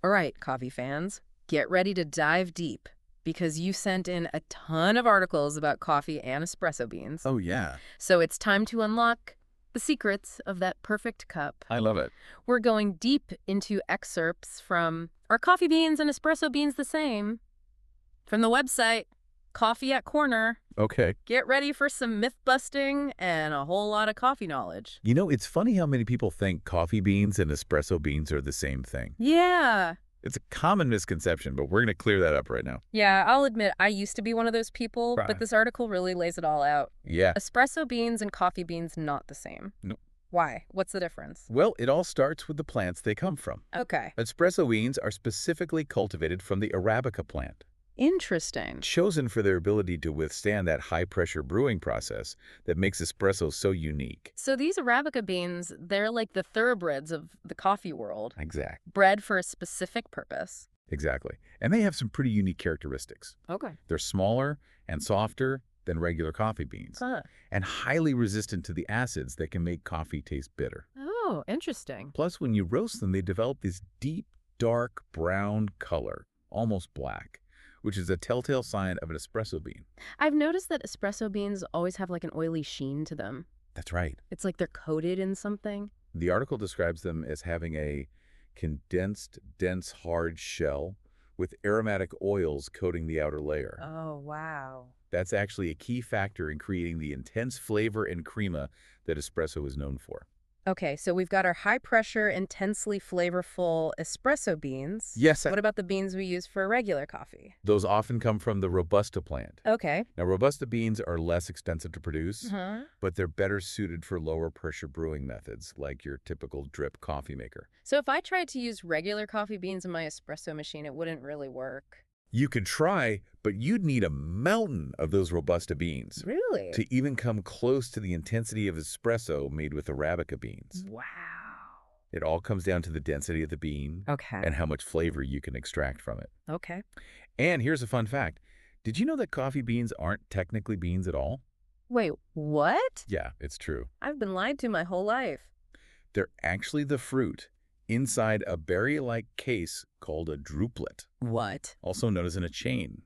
All right, coffee fans, get ready to dive deep because you sent in a ton of articles about coffee and espresso beans. Oh, yeah. So it's time to unlock the secrets of that perfect cup. I love it. We're going deep into excerpts from Are Coffee Beans and Espresso Beans the Same? From the website Coffee at Corner. Okay. Get ready for some myth busting and a whole lot of coffee knowledge. You know, it's funny how many people think coffee beans and espresso beans are the same thing. Yeah. It's a common misconception, but we're going to clear that up right now. Yeah, I'll admit I used to be one of those people, Right. but this article really lays it all out. Yeah. Espresso beans and coffee beans not the same. No. Why? What's the difference? Well, it all starts with the plants they come from. Okay. Espresso beans are specifically cultivated from the Arabica plant, Interesting. chosen for their ability to withstand that high-pressure brewing process that makes espresso so unique. So these Arabica beans, they're like the thoroughbreds of the coffee world, bred for a specific purpose. Exactly. And they have some pretty unique characteristics. Okay. They're smaller and softer than regular coffee beans, Huh. and highly resistant to the acids that can make coffee taste bitter. Oh, interesting. Plus, when you roast them, they develop this deep, dark brown color, almost black, which is a telltale sign of an espresso bean. I've noticed that espresso beans always have like an oily sheen to them. That's right. It's like they're coated in something. The article describes them as having a condensed, dense, hard shell with aromatic oils coating the outer layer. Oh, wow. That's actually a key factor in creating the intense flavor and crema that espresso is known for. Okay, so we've got our high-pressure, intensely flavorful espresso beans. Yes, What about the beans we use for regular coffee? those often come from the Robusta plant. Okay. Now, Robusta beans are less expensive to produce, Uh-huh. but they're better suited for lower pressure brewing methods, like your typical drip coffee maker. So if I tried to use regular coffee beans in my espresso machine, it wouldn't really work. You could try, but you'd need a mountain of those Robusta beans Really? to even come close to the intensity of espresso made with Arabica beans. Wow. It all comes down to the density of the bean Okay. and how much flavor you can extract from it. Okay. And here's a fun fact. Did you know that coffee beans aren't technically beans at all? Wait, what? Yeah, it's true. I've been lied to my whole life. They're actually the fruit inside a berry-like case called a druplet, What? also known as a chain.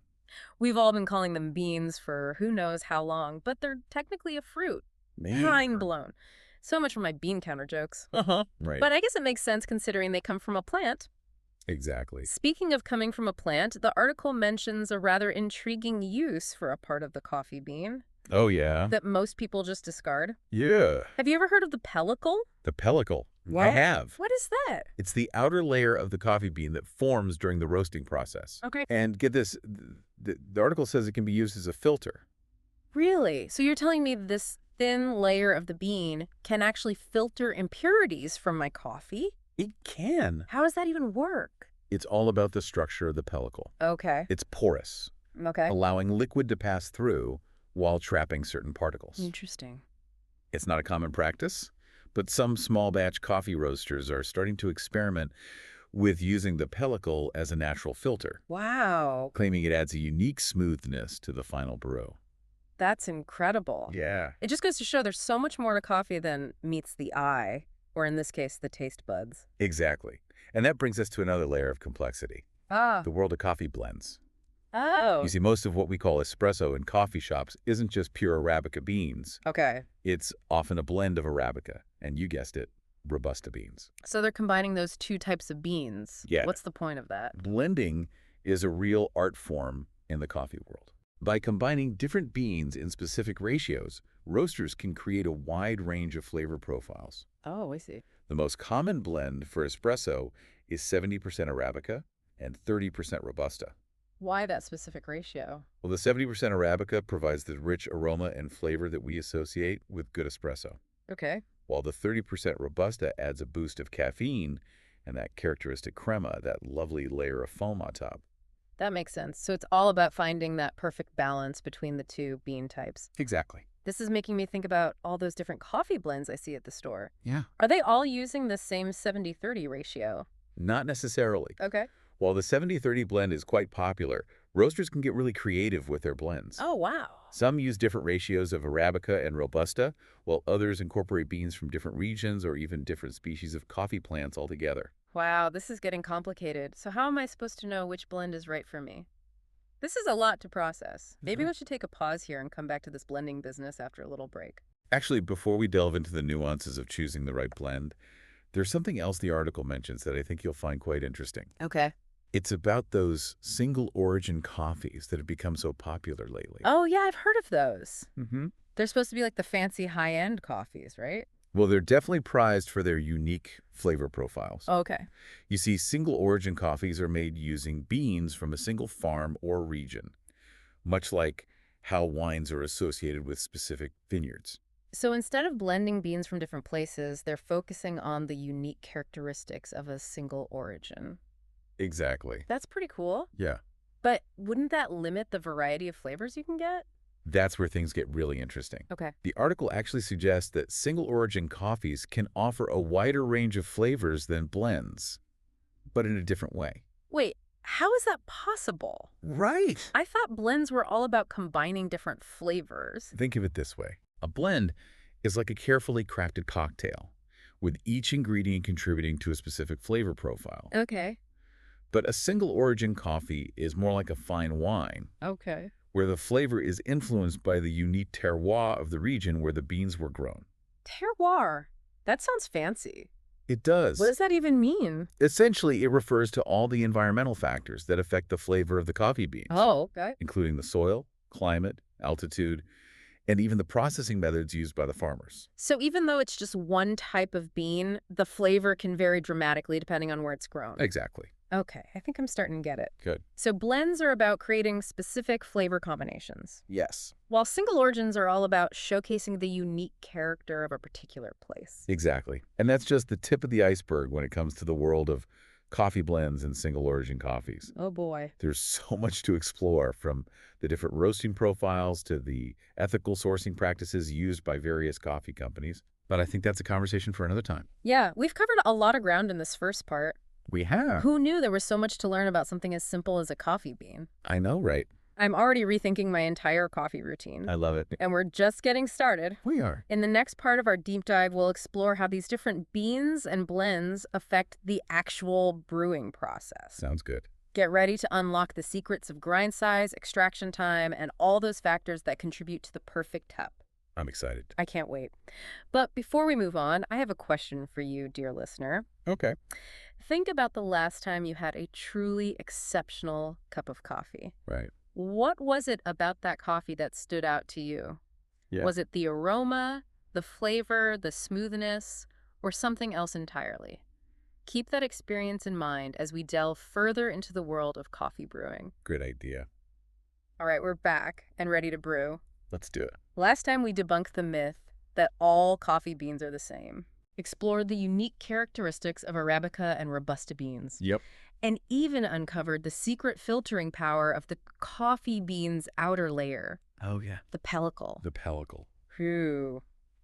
We've all been calling them beans for who knows how long, but they're technically a fruit. Mind blown. So much for my bean counter jokes. Right. But I guess it makes sense considering they come from a plant. Exactly. Speaking of coming from a plant, the article mentions a rather intriguing use for a part of the coffee bean Oh, yeah? that most people just discard. Yeah. Have you ever heard of the pellicle? The pellicle. I What? have. What is that? It's the outer layer of the coffee bean that forms during the roasting process. Okay. And get this, the article says it can be used as a filter. Really? So you're telling me this thin layer of the bean can actually filter impurities from my coffee? It can. How does that even work? It's all about the structure of the pellicle. Okay. It's porous, Okay. allowing liquid to pass through while trapping certain particles. Interesting. It's not a common practice, but some small batch coffee roasters are starting to experiment with using the pellicle as a natural filter, Wow. claiming it adds a unique smoothness to the final brew. That's incredible. Yeah. It just goes to show there's so much more to coffee than meets the eye, or in this case, the taste buds. Exactly. And that brings us to another layer of complexity, Ah. the world of coffee blends. Oh. You see, most of what we call espresso in coffee shops isn't just pure Arabica beans. Okay. It's often a blend of Arabica, and you guessed it, Robusta beans. So they're combining those two types of beans. Yeah. What's the point of that? Blending is a real art form in the coffee world. By combining different beans in specific ratios, roasters can create a wide range of flavor profiles. Oh, I see. The most common blend for espresso is 70% Arabica and 30% Robusta. Why that specific ratio? Well, the 70% Arabica provides the rich aroma and flavor that we associate with good espresso, Okay. while the 30% Robusta adds a boost of caffeine and that characteristic crema, that lovely layer of foam on top. That makes sense. So it's all about finding that perfect balance between the two bean types. Exactly. This is making me think about all those different coffee blends I see at the store. Yeah. Are they all using the same 70-30 ratio? Not necessarily. Okay. While the 70-30 blend is quite popular, roasters can get really creative with their blends. Oh, wow. Some use different ratios of Arabica and Robusta, while others incorporate beans from different regions or even different species of coffee plants altogether. Wow, this is getting complicated. So how am I supposed to know which blend is right for me? This is a lot to process. Maybe we should take a pause here and come back to this blending business after a little break. Actually, before we delve into the nuances of choosing the right blend, there's something else the article mentions that I think you'll find quite interesting. Okay. It's about those single origin coffees that have become so popular lately. Oh, yeah, I've heard of those. Mm-hmm. They're supposed to be like the fancy high-end coffees, right? Well, they're definitely prized for their unique flavor profiles. Okay. You see, single origin coffees are made using beans from a single farm or region, much like how wines are associated with specific vineyards. So instead of blending beans from different places, they're focusing on the unique characteristics of a single origin. Exactly. That's pretty cool. Yeah. But wouldn't that limit the variety of flavors you can get? That's where things get really interesting. Okay. The article actually suggests that single origin coffees can offer a wider range of flavors than blends, but in a different way. Wait, how is that possible? Right. I thought blends were all about combining different flavors. Think of it this way. A blend is like a carefully crafted cocktail, with each ingredient contributing to a specific flavor profile. Okay. But a single origin coffee is more like a fine wine, Okay. where the flavor is influenced by the unique terroir of the region where the beans were grown. Terroir. That sounds fancy. It does. What does that even mean? Essentially, it refers to all the environmental factors that affect the flavor of the coffee beans, Oh, okay. including the soil, climate, altitude, and even the processing methods used by the farmers. So even though it's just one type of bean, the flavor can vary dramatically depending on where it's grown. Exactly. Okay, I think I'm starting to get it. Good. So blends are about creating specific flavor combinations, Yes. while single origins are all about showcasing the unique character of a particular place. Exactly. And that's just the tip of the iceberg when it comes to the world of coffee blends and single origin coffees. Oh boy. There's so much to explore, from the different roasting profiles to the ethical sourcing practices used by various coffee companies. But I think that's a conversation for another time. Yeah, we've covered a lot of ground in this first part. We have. Who knew there was so much to learn about something as simple as a coffee bean? I know, right? I'm already rethinking my entire coffee routine. I love it. And we're just getting started. We are. In the next part of our deep dive, we'll explore how these different beans and blends affect the actual brewing process. Sounds good. Get ready to unlock the secrets of grind size, extraction time, and all those factors that contribute to the perfect cup. I'm excited. I can't wait. But before we move on, I have a question for you, dear listener. Okay. Think about the last time you had a truly exceptional cup of coffee. Right. What was it about that coffee that stood out to you? Yeah. Was it the aroma, the flavor, the smoothness, or something else entirely? Keep that experience in mind as we delve further into the world of coffee brewing. Good idea. All right, we're back and ready to brew. Let's do it. Last time we debunked the myth that all coffee beans are the same, explored the unique characteristics of Arabica and Robusta beans, Yep. and even uncovered the secret filtering power of the coffee bean's outer layer, Oh, yeah. the pellicle. The pellicle. Phew.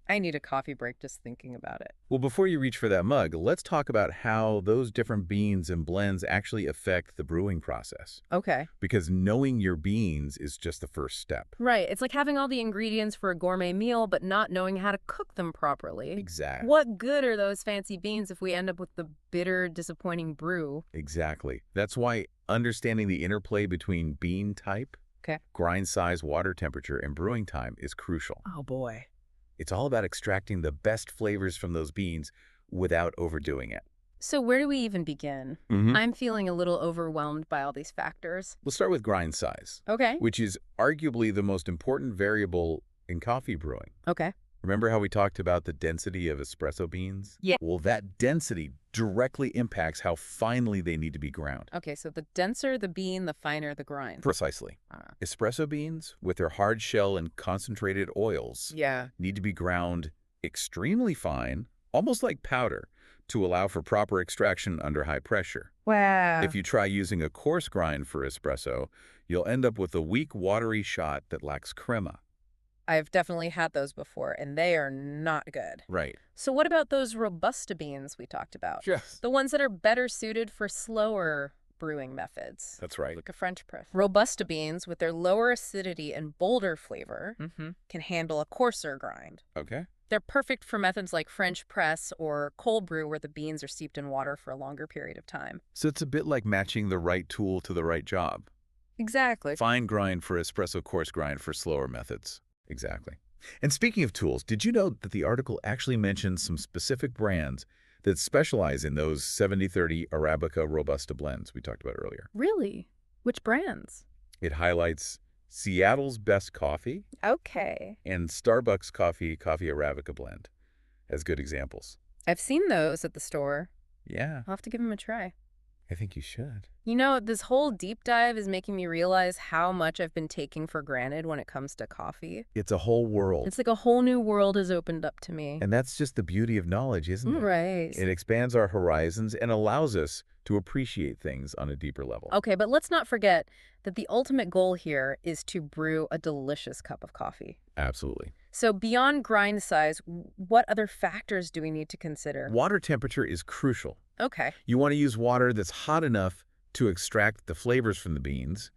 I need a coffee break just thinking about it. Well, before you reach for that mug, let's talk about how those different beans and blends actually affect the brewing process. Okay. Because knowing your beans is just the first step. Right. It's like having all the ingredients for a gourmet meal, but not knowing how to cook them properly. Exactly. What good are those fancy beans if we end up with the bitter, disappointing brew? Exactly. That's why understanding the interplay between bean type, Okay. grind size, water temperature, and brewing time is crucial. Oh, boy. It's all about extracting the best flavors from those beans without overdoing it. So where do we even begin? I'm feeling a little overwhelmed by all these factors. We'll start with grind size, Okay. which is arguably the most important variable in coffee brewing. Okay. Remember how we talked about the density of espresso beans? Yeah. Well, that density directly impacts how finely they need to be ground. Okay, so the denser the bean, the finer the grind. Precisely. Espresso beans, with their hard shell and concentrated oils, Yeah. need to be ground extremely fine, almost like powder, to allow for proper extraction under high pressure. Wow. If you try using a coarse grind for espresso, you'll end up with a weak, watery shot that lacks crema. I've definitely had those before, and they are not good. Right. So what about those Robusta beans we talked about? Yes. The ones that are better suited for slower brewing methods. That's right. Like a French press. Robusta beans, with their lower acidity and bolder flavor, can handle a coarser grind. Okay. They're perfect for methods like French press or cold brew where the beans are steeped in water for a longer period of time. So it's a bit like matching the right tool to the right job. Exactly. Fine grind for espresso, coarse grind for slower methods. Exactly. And speaking of tools, did you know that the article actually mentions some specific brands that specialize in those 70-30 Arabica Robusta blends we talked about earlier? Really? Which brands? It highlights Seattle's Best Coffee Okay. and Starbucks Coffee Arabica blend as good examples. I've seen those at the store. Yeah, I'll have to give them a try. I think you should. You know, this whole deep dive is making me realize how much I've been taking for granted when it comes to coffee. It's a whole world. It's like a whole new world has opened up to me. And that's just the beauty of knowledge, isn't it? Right. It expands our horizons and allows us to appreciate things on a deeper level. Okay, but let's not forget that the ultimate goal here is to brew a delicious cup of coffee. Absolutely. So beyond grind size, what other factors do we need to consider? Water temperature is crucial. Okay. You want to use water that's hot enough to extract the flavors from the beans,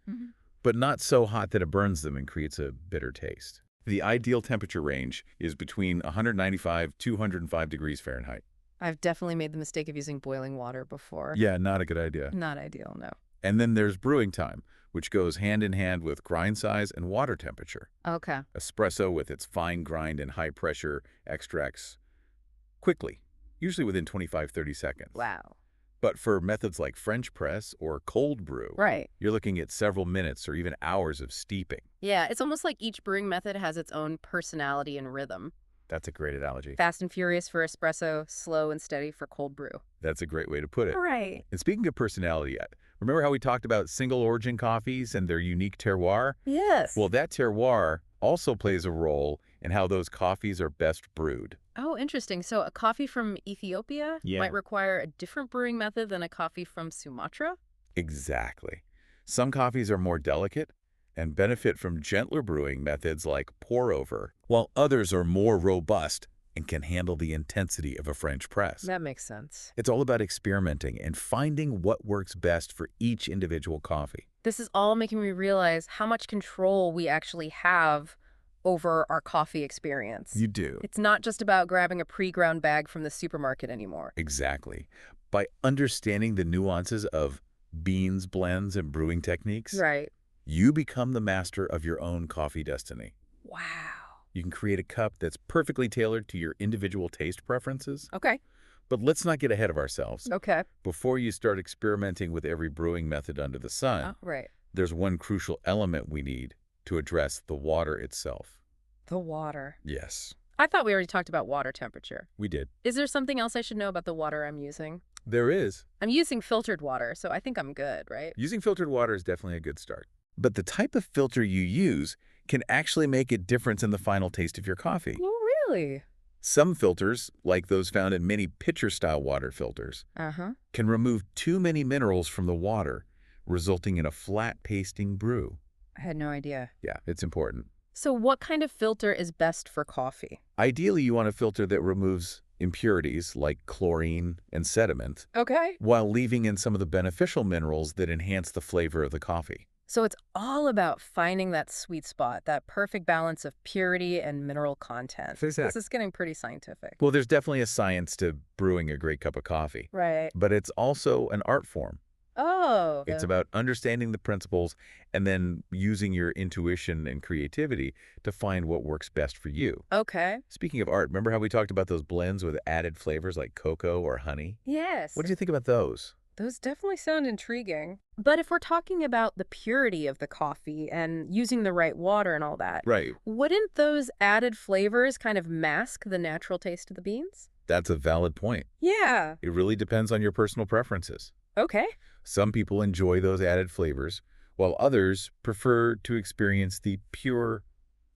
but not so hot that it burns them and creates a bitter taste. The ideal temperature range is between 195 to 205 degrees Fahrenheit. I've definitely made the mistake of using boiling water before. Yeah, not a good idea. Not ideal, no. And then there's brewing time, which goes hand in hand with grind size and water temperature. Okay. Espresso, with its fine grind and high pressure, extracts quickly, usually within 25-30 seconds. Wow. But for methods like French press or cold brew, Right. you're looking at several minutes or even hours of steeping. Yeah, it's almost like each brewing method has its own personality and rhythm. That's a great analogy. Fast and furious for espresso, slow and steady for cold brew. That's a great way to put it. Right. And speaking of personality, remember how we talked about single origin coffees and their unique terroir? Yes. Well, that terroir also plays a role in how those coffees are best brewed. Oh, interesting. So a coffee from Ethiopia might require a different brewing method than a coffee from Sumatra? Exactly. Some coffees are more delicate and benefit from gentler brewing methods like pour-over, while others are more robust and can handle the intensity of a French press. That makes sense. It's all about experimenting and finding what works best for each individual coffee. This is all making me realize how much control we actually have over our coffee experience. You do. It's not just about grabbing a pre-ground bag from the supermarket anymore. Exactly. By understanding the nuances of beans, blends, and brewing techniques, Right. you become the master of your own coffee destiny. Wow. You can create a cup that's perfectly tailored to your individual taste preferences. Okay. But let's not get ahead of ourselves. Okay. Before you start experimenting with every brewing method under the sun, Right. there's one crucial element we need to address: the water itself. The water. Yes, I thought we already talked about water temperature. we did. Is there something else I should know about the water I'm using? There is. I'm using filtered water, so I think I'm good, right? Using filtered water is definitely a good start. But the type of filter you use can actually make a difference in the final taste of your coffee. Oh, really? Some filters, like those found in many pitcher-style water filters, can remove too many minerals from the water, resulting in a flat-tasting brew. I had no idea. Yeah, it's important. So what kind of filter is best for coffee? Ideally, you want a filter that removes impurities like chlorine and sediment, Okay. while leaving in some of the beneficial minerals that enhance the flavor of the coffee. So it's all about finding that sweet spot, that perfect balance of purity and mineral content. Exactly. This is getting pretty scientific. Well, there's definitely a science to brewing a great cup of coffee, Right. but it's also an art form. Oh. It's about understanding the principles and then using your intuition and creativity to find what works best for you. Okay. Speaking of art, remember how we talked about those blends with added flavors like cocoa or honey? Yes. What did you think about those? Those definitely sound intriguing. But if we're talking about the purity of the coffee and using the right water and all that, Right. wouldn't those added flavors kind of mask the natural taste of the beans? That's a valid point. Yeah. It really depends on your personal preferences. Okay. Some people enjoy those added flavors, while others prefer to experience the pure,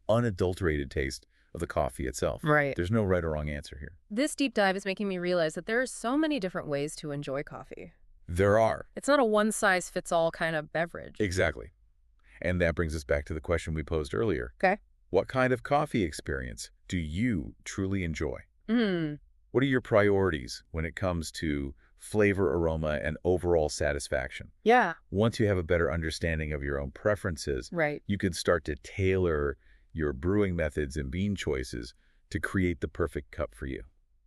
unadulterated taste of the coffee itself. Right. There's no right or wrong answer here. This deep dive is making me realize that there are so many different ways to enjoy coffee. There are. It's not a one-size-fits-all kind of beverage. Exactly. And that brings us back to the question we posed earlier. Okay. What kind of coffee experience do you truly enjoy? Hmm. What are your priorities when it comes to flavor, aroma, and overall satisfaction? Yeah. Once you have a better understanding of your own preferences, Right. you can start to tailor your brewing methods and bean choices to create the perfect cup for you.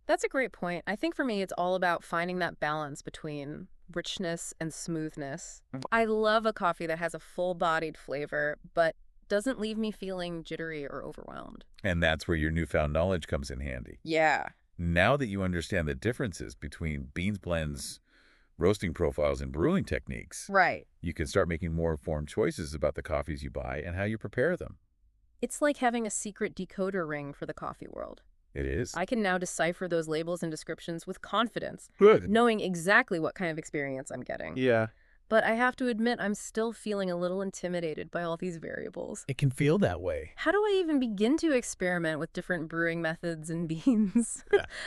That's a great point. I think for me, it's all about finding that balance between richness and smoothness. I love a coffee that has a full-bodied flavor, but doesn't leave me feeling jittery or overwhelmed. And that's where your newfound knowledge comes in handy. Yeah. Now that you understand the differences between beans blends, roasting profiles, and brewing techniques, Right. you can start making more informed choices about the coffees you buy and how you prepare them. It's like having a secret decoder ring for the coffee world. It is. I can now decipher those labels and descriptions with confidence, Good. knowing exactly what kind of experience I'm getting. Yeah. But I have to admit, I'm still feeling a little intimidated by all these variables. It can feel that way. How do I even begin to experiment with different brewing methods and beans?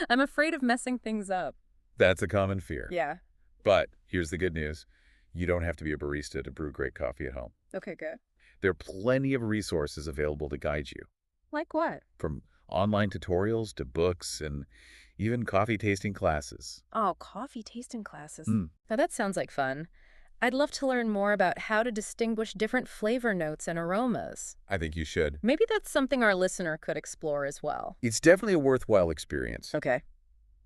I'm afraid of messing things up. That's a common fear. Yeah. But here's the good news. You don't have to be a barista to brew great coffee at home. Okay, good. There are plenty of resources available to guide you, Like what? from online tutorials to books and even coffee tasting classes. Oh, coffee tasting classes. Mm. Now that sounds like fun. I'd love to learn more about how to distinguish different flavor notes and aromas. I think you should. Maybe that's something our listener could explore as well. It's definitely a worthwhile experience. Okay.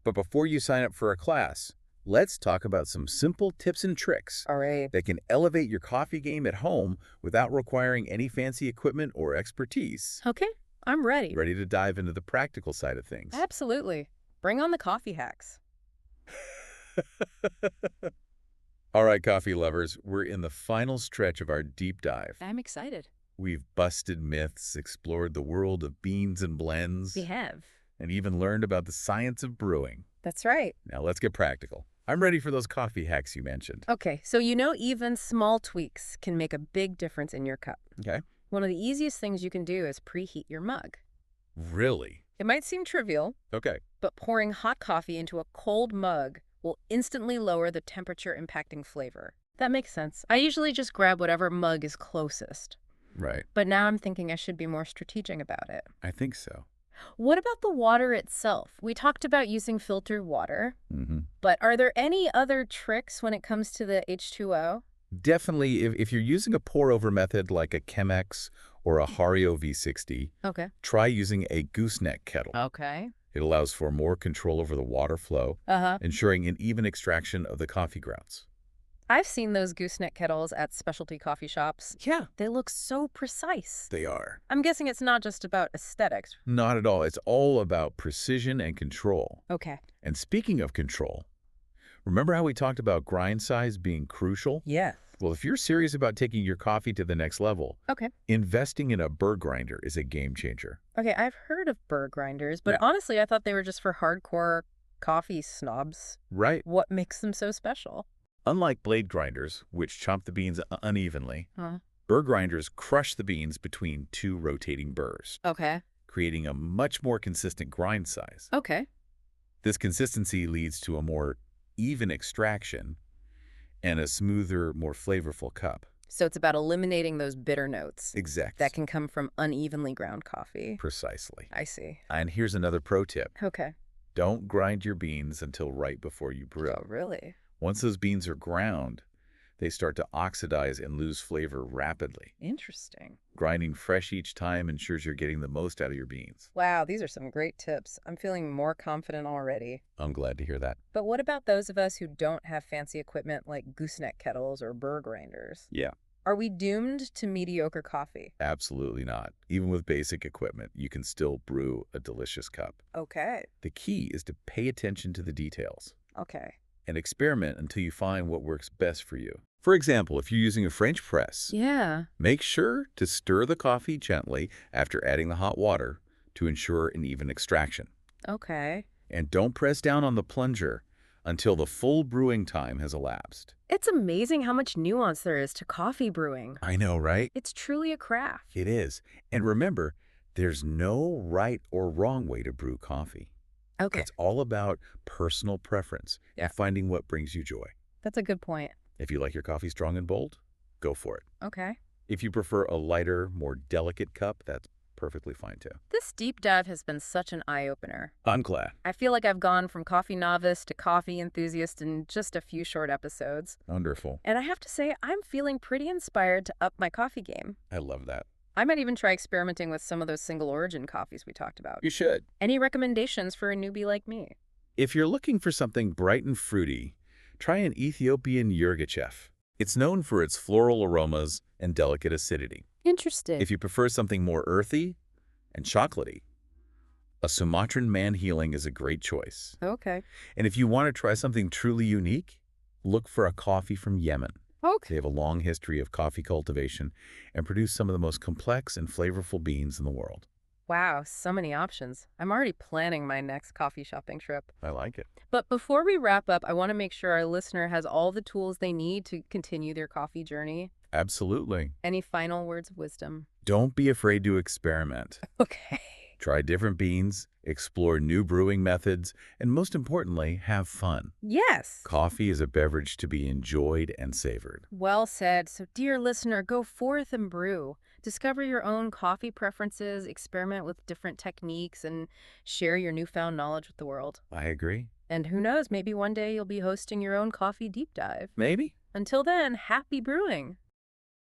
But before you sign up for a class, let's talk about some simple tips and tricks All right. that can elevate your coffee game at home without requiring any fancy equipment or expertise. Okay, I'm ready. Ready to dive into the practical side of things? Absolutely. Bring on the coffee hacks. All right, coffee lovers, we're in the final stretch of our deep dive. I'm excited. We've busted myths, explored the world of beans and blends, We have. and even learned about the science of brewing. That's right. Now let's get practical. I'm ready for those coffee hacks you mentioned. Okay, so even small tweaks can make a big difference in your cup. Okay. One of the easiest things you can do is preheat your mug. Really? It might seem trivial, Okay. but pouring hot coffee into a cold mug will instantly lower the temperature impacting flavor. That makes sense. I usually just grab whatever mug is closest, Right. but now I'm thinking I should be more strategic about it. I think so. What about the water itself? We talked about using filtered water, Mm-hmm. but are there any other tricks when it comes to the H2O? Definitely, if you're using a pour-over method like a Chemex or a Hario V60, Okay. try using a gooseneck kettle. Okay. It allows for more control over the water flow, Uh-huh. ensuring an even extraction of the coffee grounds. I've seen those gooseneck kettles at specialty coffee shops. Yeah. They look so precise. They are. I'm guessing it's not just about aesthetics. Not at all. It's all about precision and control. Okay. And speaking of control, remember how we talked about grind size being crucial? Yeah. Well, if you're serious about taking your coffee to the next level, Okay. investing in a burr grinder is a game changer. Okay, I've heard of burr grinders, but Yeah. honestly, I thought they were just for hardcore coffee snobs. Right? What makes them so special? Unlike blade grinders, which chomp the beans unevenly, Huh. burr grinders crush the beans between two rotating burrs, Okay. creating a much more consistent grind size. Okay. This consistency leads to a more even extraction and a smoother, more flavorful cup. So it's about eliminating those bitter notes Exactly. that can come from unevenly ground coffee. Precisely. I see. And here's another pro tip. Okay. Don't grind your beans until right before you brew. Oh, really? Once those beans are ground, they start to oxidize and lose flavor rapidly. Interesting. Grinding fresh each time ensures you're getting the most out of your beans. Wow, these are some great tips. I'm feeling more confident already. I'm glad to hear that. But what about those of us who don't have fancy equipment like gooseneck kettles or burr grinders? Yeah. Are we doomed to mediocre coffee? Absolutely not. Even with basic equipment, you can still brew a delicious cup. Okay. The key is to pay attention to the details Okay. and experiment until you find what works best for you. For example, if you're using a French press, Yeah. make sure to stir the coffee gently after adding the hot water to ensure an even extraction. Okay. And don't press down on the plunger until the full brewing time has elapsed. It's amazing how much nuance there is to coffee brewing. I know, right? It's truly a craft. It is. And remember, there's no right or wrong way to brew coffee. Okay. It's all about personal preference Yeah. and finding what brings you joy. That's a good point. If you like your coffee strong and bold, go for it. Okay. If you prefer a lighter, more delicate cup, that's perfectly fine too. This deep dive has been such an eye-opener. I'm glad. I feel like I've gone from coffee novice to coffee enthusiast in just a few short episodes. Wonderful. And I have to say, I'm feeling pretty inspired to up my coffee game. I love that. I might even try experimenting with some of those single origin coffees we talked about. You should. Any recommendations for a newbie like me? If you're looking for something bright and fruity, try an Ethiopian Yirgacheffe. It's known for its floral aromas and delicate acidity. Interesting. If you prefer something more earthy and chocolatey, a Sumatran man healing is a great choice. Okay. And if you want to try something truly unique, look for a coffee from Yemen. They Okay. have a long history of coffee cultivation and produce some of the most complex and flavorful beans in the world. Wow, so many options. I'm already planning my next coffee shopping trip. I like it. But before we wrap up, I want to make sure our listener has all the tools they need to continue their coffee journey. Absolutely. Any final words of wisdom? Don't be afraid to experiment. Okay. Try different beans, explore new brewing methods, and most importantly, have fun. Yes. Coffee is a beverage to be enjoyed and savored. Well said. So, dear listener, go forth and brew. Discover your own coffee preferences, experiment with different techniques, and share your newfound knowledge with the world. I agree. And who knows, maybe one day you'll be hosting your own coffee deep dive. Maybe. Until then, happy brewing.